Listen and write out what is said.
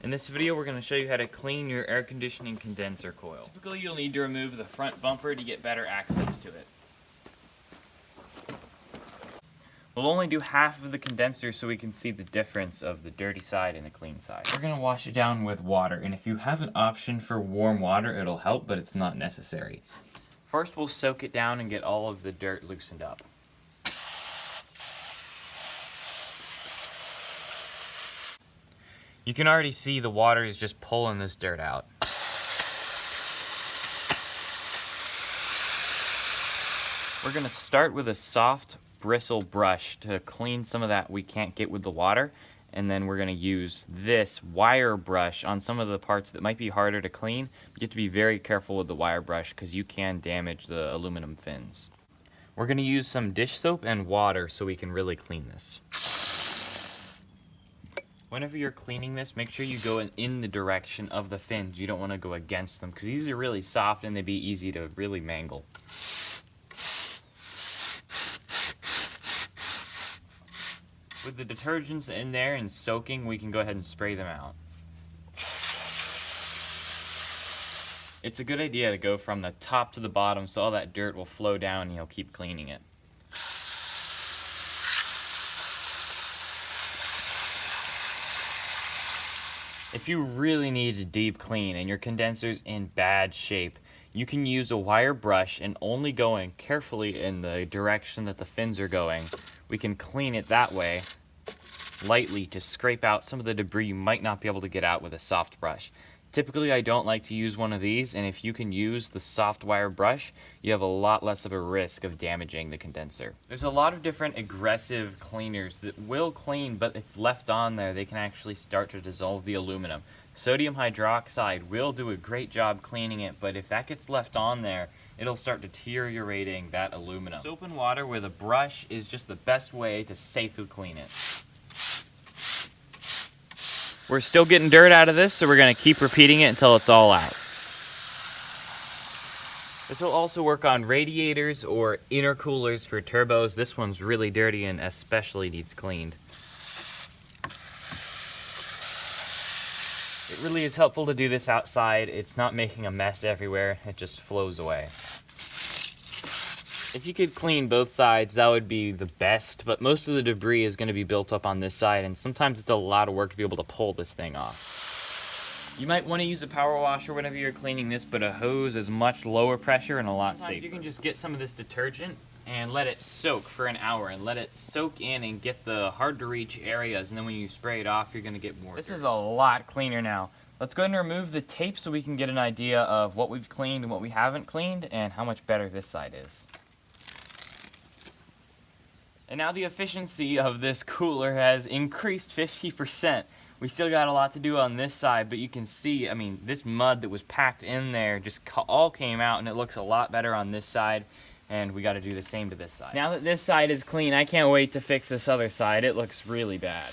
In this video, we're going to show you how to clean your air conditioning condenser coil. Typically, you'll need to remove the front bumper to get better access to it. We'll only do half of the condenser so we can see the difference of the dirty side and the clean side. We're going to wash it down with water, and if you have an option for warm water, it'll help, but it's not necessary. First, we'll soak it down and get all of the dirt loosened up. You can already see the water is just pulling this dirt out. We're going to start with a soft bristle brush to clean some of that we can't get with the water, and then we're going to use this wire brush on some of the parts that might be harder to clean. You have to be very careful with the wire brush because you can damage the aluminum fins. We're going to use some dish soap and water so we can really clean this. Whenever you're cleaning this, make sure you go in the direction of the fins. You don't want to go against them because these are really soft and they'd be easy to really mangle. With the detergents in there and soaking, we can go ahead and spray them out. It's a good idea to go from the top to the bottom so all that dirt will flow down and you'll keep cleaning it. If you really need a deep clean and your condenser's in bad shape, you can use a wire brush and only going carefully in the direction that the fins are going. We can clean it that way, lightly, to scrape out some of the debris you might not be able to get out with a soft brush. Typically, I don't like to use one of these, and if you can use the soft wire brush, you have a lot less of a risk of damaging the condenser. There's a lot of different aggressive cleaners that will clean, but if left on there, they can actually start to dissolve the aluminum. Sodium hydroxide will do a great job cleaning it, but if that gets left on there, it'll start deteriorating that aluminum. Soap and water with a brush is just the best way to safely clean it. We're still getting dirt out of this, so we're going to keep repeating it until it's all out. This will also work on radiators or intercoolers for turbos. This one's really dirty and especially needs cleaned. It really is helpful to do this outside. It's not making a mess everywhere. It just flows away. If you could clean both sides, that would be the best, but most of the debris is going to be built up on this side, and sometimes it's a lot of work to be able to pull this thing off. You might want to use a power washer whenever you're cleaning this, but a hose is much lower pressure and a lot safer. You can just get some of this detergent and let it soak for an hour, and let it soak in and get the hard to reach areas, and then when you spray it off, you're going to get more. This is a lot cleaner now. Let's go ahead and remove the tape so we can get an idea of what we've cleaned and what we haven't cleaned and how much better this side is. And now the efficiency of this cooler has increased 50%. We still got a lot to do on this side, but you can see, I mean, this mud that was packed in there just all came out, and it looks a lot better on this side, and we got to do the same to this side. Now that this side is clean, I can't wait to fix this other side. It looks really bad.